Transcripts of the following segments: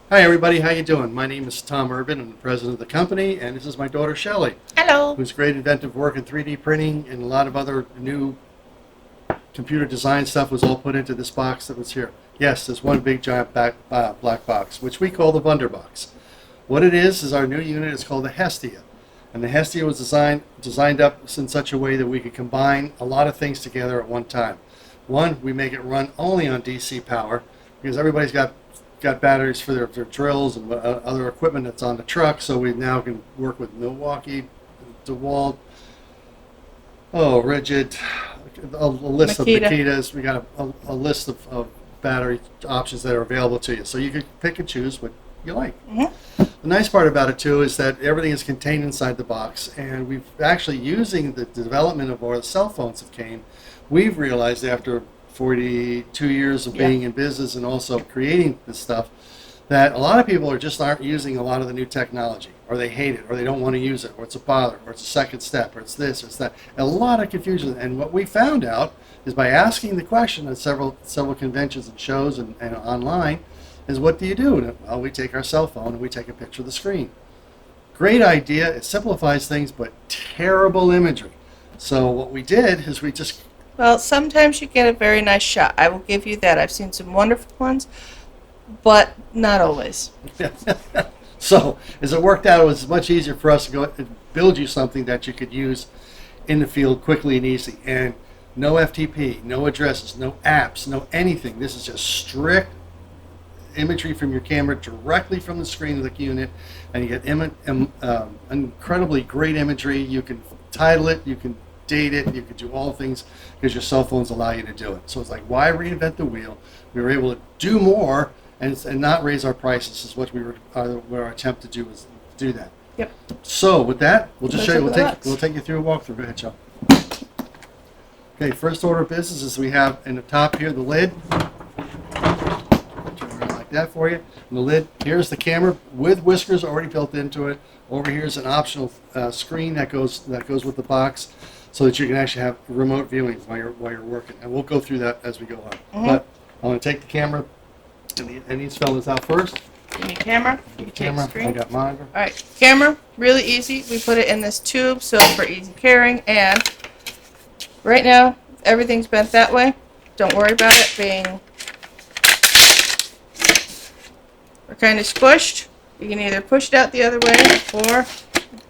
Hi everybody, how you doing? My name is Tom Urban. I'm the president of the company, and this is my daughter Shelley, Hello. who's great inventive work in 3D printing and a lot of other new computer design stuff was all put into this box that was here. Yes, this one big giant black box, which we call the Wunderbox. What it is our new unit is called the Hestia. And the Hestia was designed up in such a way that we could combine a lot of things together at one time. One, we make it run only on DC power because everybody's got batteries for their drills and other equipment that's on the truck, so we now can work with Milwaukee, DeWalt, Rigid, a list of Makitas. We got a list of battery options that are available to you, so you can pick and choose what you like. Mm-hmm. The nice part about it too is that everything is contained inside the box, and we've actually, using the development of where the cell phones have came, we've realized after 42 years of being in business and also creating this stuff, that a lot of people aren't using a lot of the new technology, or they hate it, or they don't want to use it, or it's a bother, or it's a second step, or it's this, or it's that. A lot of confusion. And what we found out is by asking the question at several conventions and shows and online is, what do you do? And, well, we take our cell phone and we take a picture of the screen. Great idea. It simplifies things, but terrible imagery. So what we did is Well, sometimes you get a very nice shot. I will give you that. I've seen some wonderful ones, but not always. So, as it worked out, it was much easier for us to go and build you something that you could use in the field quickly and easy. And no FTP, no addresses, no apps, no anything. This is just strict imagery from your camera directly from the screen of the unit, and you get incredibly great imagery. You can title it, you can date it, you can do all things because your cell phones allow you to do it. So it's like, why reinvent the wheel? We were able to do more and not raise our prices. Is what our attempt to do was do that. Yep. So with that, we'll just show you. We'll take you through a walkthrough. Go ahead, Joe. Okay, first order of business is we have in the top here the lid. Turn around like that for you. And the lid, here's the camera with whiskers already built into it. Over here is an optional screen that goes with the box, so that you can actually have remote viewing while you're working. And we'll go through that as we go on. Mm-hmm. But I'm going to take the camera and these fellas out first. Give me camera. You take the screen. I got monitor. All right, camera, really easy. We put it in this tube so it's for easy carrying. And right now, everything's bent that way. Don't worry about it being or kind of squished. You can either push it out the other way or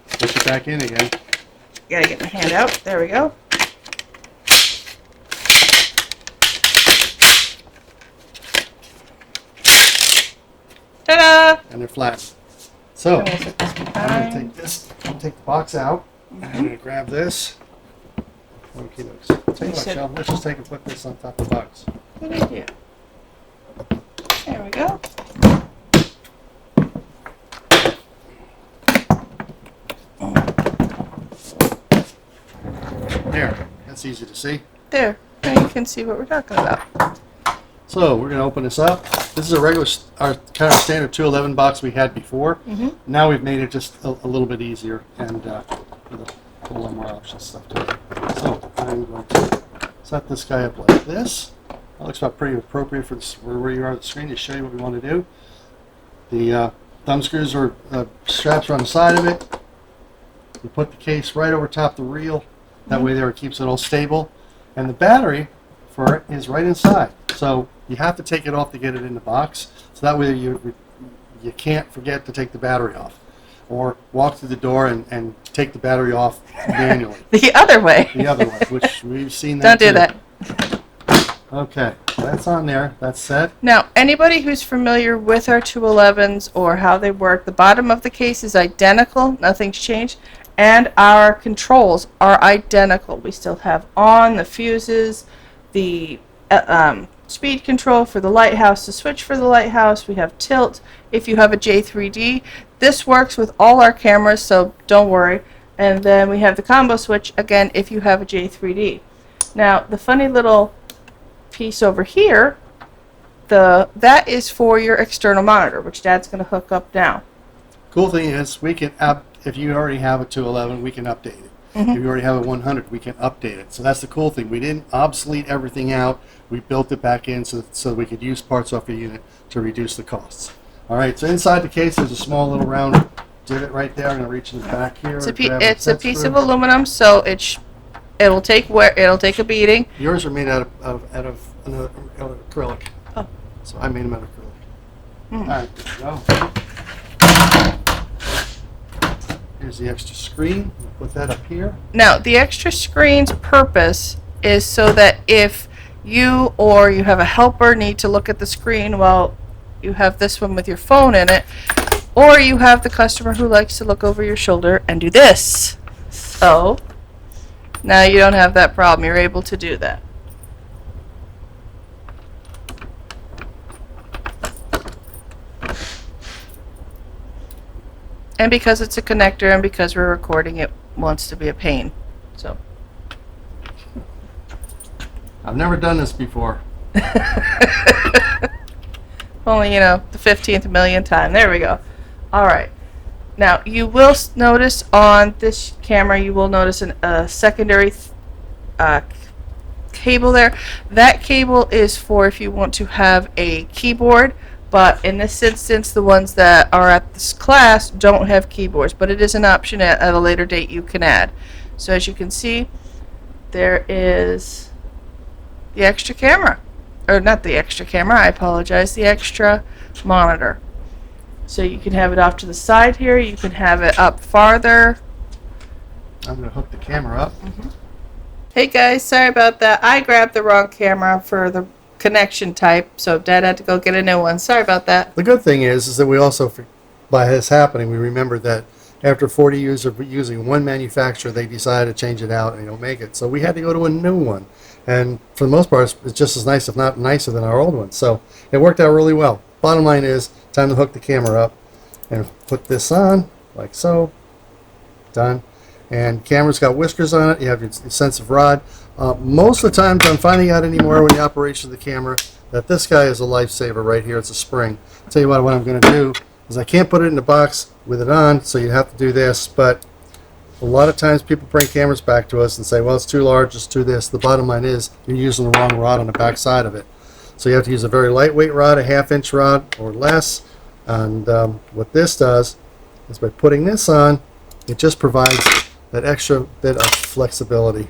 push it back in again. Gotta get my hand out. There we go. Ta-da! And they're flat. So I'm gonna I'm going to take the box out. And I'm going to grab this. Okay, let's just take and put this on top of the box. Good idea. There we go. There, that's easy to see. There. Now you can see what we're talking about. So we're going to open this up. This is our kind of standard 211 box we had before. Mm-hmm. Now we've made it just a little bit easier and with a little more option stuff to it. So I'm going to set this guy up like this. That looks about pretty appropriate for where you are on the screen to show you what we want to do. The thumb screws or straps are on the side of it. You put the case right over top the reel. That way there it keeps it all stable. And the battery for it is right inside. So you have to take it off to get it in the box. So that way you can't forget to take the battery off. Or walk through the door and take the battery off manually. The other way. The other way, which we've seen that Don't do that. Okay, that's on there. That's set. Now, anybody who's familiar with our 211s or how they work, the bottom of the case is identical. Nothing's changed. And our controls are identical. We still have on, the fuses, the speed control for the lighthouse, the switch for the lighthouse. We have tilt if you have a J3D. This works with all our cameras, so don't worry. And then we have the combo switch, again, if you have a J3D. Now, the funny little piece over here, that is for your external monitor, which Dad's going to hook up now. Cool thing is, we can if you already have a 211, we can update it. Mm-hmm. If you already have a 100, we can update it. So that's the cool thing. We didn't obsolete everything out. We built it back in so we could use parts off the unit to reduce the costs. All right, so inside the case there's a small little round divot right there. I'm gonna reach in the back here. It's a grab the it's a set piece screw. of aluminum, so it'll take a beating. Yours are made out of another acrylic. Oh. So I made them out of acrylic. All right, there we go. Here's the extra screen. We'll put that up here. Now, the extra screen's purpose is so that if you or you have a helper need to look at the screen while you have this one with your phone in it, or you have the customer who likes to look over your shoulder and do this. So, now you don't have that problem. You're able to do that. And because it's a connector and because we're recording, it wants to be a pain. So. I've never done this before. Only, the 15th million time. There we go. All right. Now, you will notice on this camera, you will notice a secondary cable there. That cable is for if you want to have a keyboard, but in this instance, the ones that are at this class don't have keyboards, but it is an option at a later date you can add. So as you can see, there is the extra camera. Or not the extra camera, I apologize, the extra monitor. So you can have it off to the side here, you can have it up farther. I'm going to hook the camera up. Hey guys, sorry about that. I grabbed the wrong camera for the connection type, so Dad had to go get a new one. Sorry about that. The good thing is that we also, by this happening, we remembered that after 40 years of using one manufacturer, they decided to change it out and they don't make it. So we had to go to a new one. And for the most part, it's just as nice, if not nicer, than our old one. So it worked out really well. Bottom line is, time to hook the camera up and put this on, like so. Done. And camera's got whiskers on it. You have your sensitive rod. Most of the times, I'm finding out anymore with the operation of the camera that this guy is a lifesaver right here. It's a spring. I'll tell you what I'm going to do is I can't put it in the box with it on, so you have to do this. But a lot of times people bring cameras back to us and say, well, it's too large, it's too this. The bottom line is you're using the wrong rod on the back side of it. So you have to use a very lightweight rod, a 1/2-inch rod or less. And what this does is by putting this on, it just provides that extra bit of flexibility.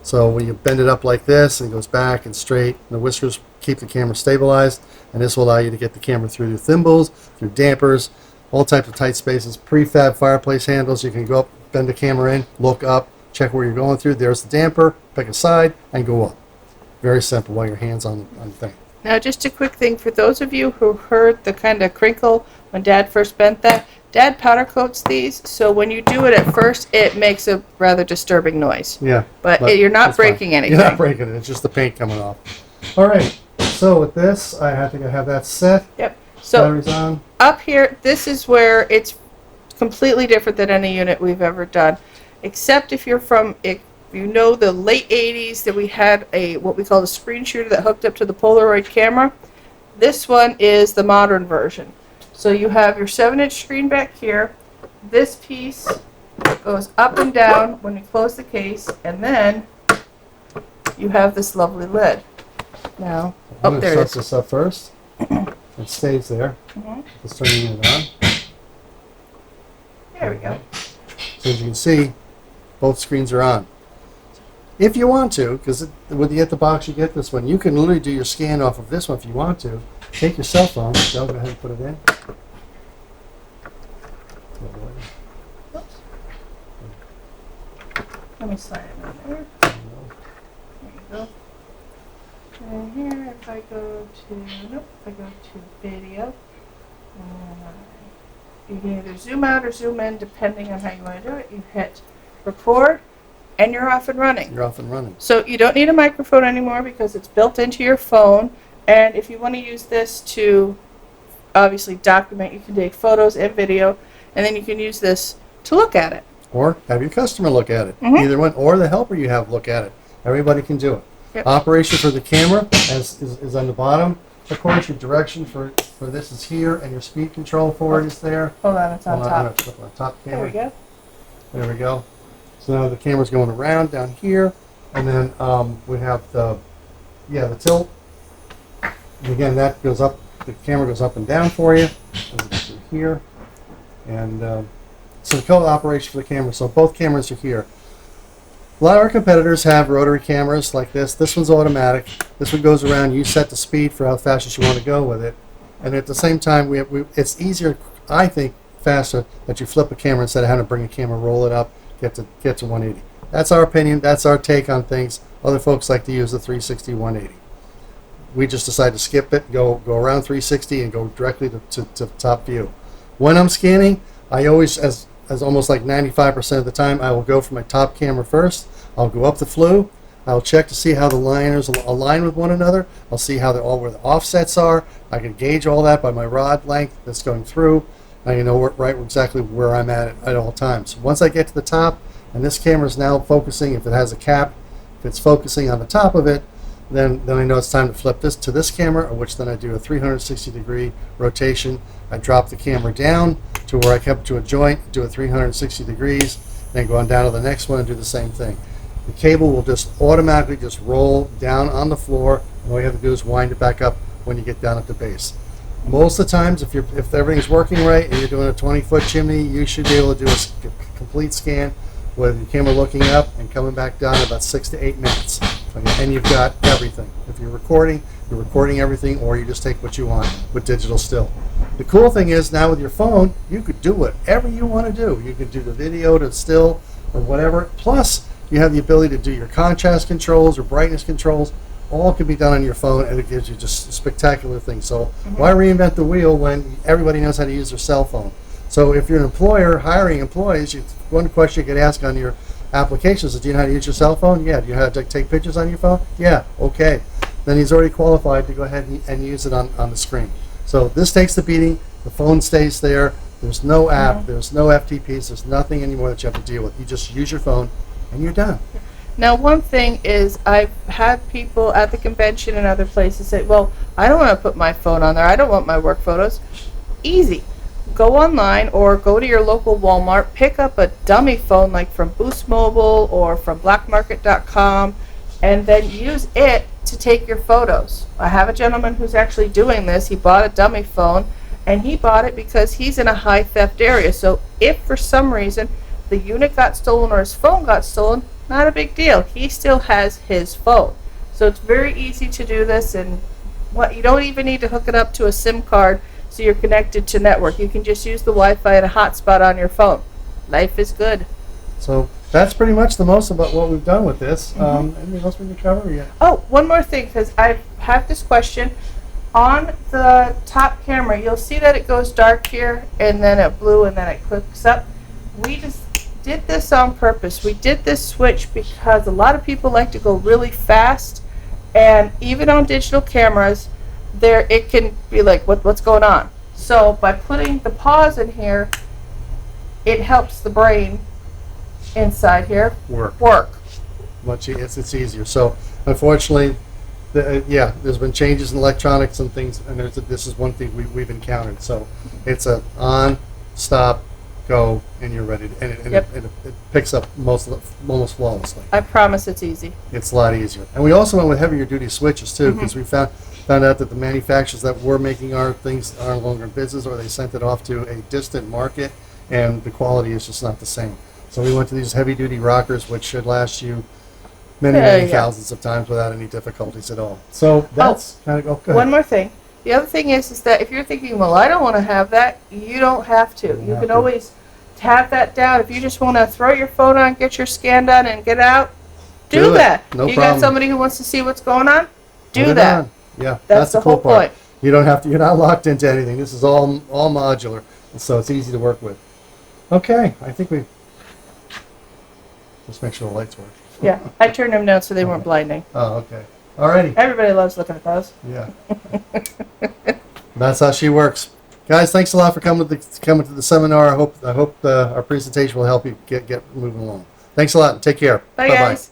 So when you bend it up like this, and it goes back and straight, and the whiskers keep the camera stabilized, and this will allow you to get the camera through your thimbles, through dampers, all types of tight spaces, prefab fireplace handles. You can go up, bend the camera in, look up, check where you're going through. There's the damper, pick a side, and go up. Very simple while your hand's on the thing. Now, just a quick thing for those of you who heard the kind of crinkle when Dad first bent that. Dad powder coats these, so when you do it at first, it makes a rather disturbing noise. Yeah. But you're not it's fine. breaking anything. You're not breaking it. It's just the paint coming off. All right. So with this, I think I have that set. Yep. So Batteries on. up here, this is where it's completely different than any unit we've ever done, except if you're from, if you know, the late 80s, that we had what we call a screen shooter that hooked up to the Polaroid camera. This one is the modern version. So you have your 7-inch screen back here. This piece goes up and down when you close the case, and then you have this lovely lid. Now, I'm there going it to set is. this up first. It stays there. Let's turn the unit on. There we go. So as you can see, both screens are on. If you want to, because when you get the box, you get this one. You can literally do your scan off of this one if you want to. Take your cell phone. Go ahead and put it in. Oops. Let me slide it on there. There you go. And here, if I go to video, you can either zoom out or zoom in depending on how you want to do it. You hit record, and you're off and running. You're off and running. So you don't need a microphone anymore because it's built into your phone. And if you want to use this to obviously document, you can take photos and video, and then you can use this to look at it. Or have your customer look at it. Mhm. Either one, or the helper you have look at it. Everybody can do it. Yep. Operation for the camera is on the bottom. Of course, your direction for this is here, and your speed control for it is there. Hold on, it's on Hold on, I'm top. gonna flip on top There camera. we go. There we go. So now the camera's going around down here, and then we have the tilt. And again, that goes up the camera goes up and down for you. Through here. And so the code operation for the camera. So both cameras are here. A lot of our competitors have rotary cameras like this. This one's automatic. This one goes around. You set the speed for how fast you want to go with it. And at the same time, it's easier, I think, faster that you flip a camera instead of having to bring a camera, roll it up, get to 180. That's our opinion. That's our take on things. Other folks like to use the 360, 180. We just decided to skip it, go around 360, and go directly to top view. When I'm scanning, I always, as almost like 95% of the time, I will go for my top camera first. I'll go up the flue. I'll check to see how the liners align with one another. I'll see how where the offsets are. I can gauge all that by my rod length that's going through. Now you know exactly where I'm at all times. Once I get to the top, and this camera is now focusing, if it has a cap, if it's focusing on the top of it, then I know it's time to flip this to this camera, which then I do a 360-degree rotation. I drop the camera down to where I kept to a joint, do a 360 degrees, then go on down to the next one and do the same thing. The cable will just automatically just roll down on the floor, and all you have to do is wind it back up when you get down at the base. Most of the times, if everything's working right and you're doing a 20-foot chimney, you should be able to do a complete scan with your camera looking up and coming back down in about 6 to 8 minutes. And you've got everything. If you're recording everything, or you just take what you want with digital still. The cool thing is now with your phone, you could do whatever you want to do. You could do the video to still or whatever. Plus, you have the ability to do your contrast controls or brightness controls. All can be done on your phone, and it gives you just spectacular things. So why reinvent the wheel when everybody knows how to use their cell phone? So if you're an employer hiring employees, one question you could ask on your applications is, do you know how to use your cell phone? Yeah. Do you know how to take pictures on your phone? Yeah. Okay. Then he's already qualified to go ahead and use it on the screen. So this takes the beating. The phone stays there. There's no app. There's no FTPs. There's nothing anymore that you have to deal with. You just use your phone, and you're done. Now, one thing is, I've had people at the convention and other places say, well, I don't want to put my phone on there. I don't want my work photos. Easy. Go online or go to your local Walmart, pick up a dummy phone like from Boost Mobile or from blackmarket.com, and then use it to take your photos. I have a gentleman who's actually doing this. He bought a dummy phone, and he bought it because he's in a high theft area. So if for some reason the unit got stolen or his phone got stolen, not a big deal. He still has his phone. So it's very easy to do this, and you don't even need to hook it up to a SIM card so you're connected to network. You can just use the Wi-Fi and a hotspot on your phone. Life is good. So that's pretty much the most about what we've done with this. Anything else we can cover yet? Oh, one more thing, because I have this question. On the top camera, you'll see that it goes dark here, and then it blue, and then it clicks up. We just did this on purpose. We did this switch because a lot of people like to go really fast, and even on digital cameras, it can be like, what's going on? So by putting the pause in here, it helps the brain inside here work. It's easier. So unfortunately, there's been changes in electronics and things, and this is one thing we've encountered. So it's a on, stop, go, and you're ready. And it picks up almost flawlessly. I promise it's easy. It's a lot easier. And we also went with heavier duty switches too, because we found out that the manufacturers that were making our things are no longer in business, or they sent it off to a distant market, and the quality is just not the same. So we went to these heavy duty rockers, which should last you many thousands of times without any difficulties at all. So that's kind of go. One more thing. The other thing is that if you're thinking, well, I don't want to have that, you don't have to. You can always have that down. If you just want to throw your phone on, get your scan done, and get out, do that. No you problem. Got somebody who wants to see what's going on? Do that. On. Yeah, that's the cool whole part. point. You don't have to. You're not locked into anything. This is all modular, and so it's easy to work with. Okay, I think we just make sure the lights work. Yeah, I turned them down so they weren't blinding. Oh, okay. Alrighty. Everybody loves looking at those. Yeah. That's how she works. Guys, thanks a lot for coming to the seminar. I hope our presentation will help you get moving along. Thanks a lot. Take care. Bye, guys.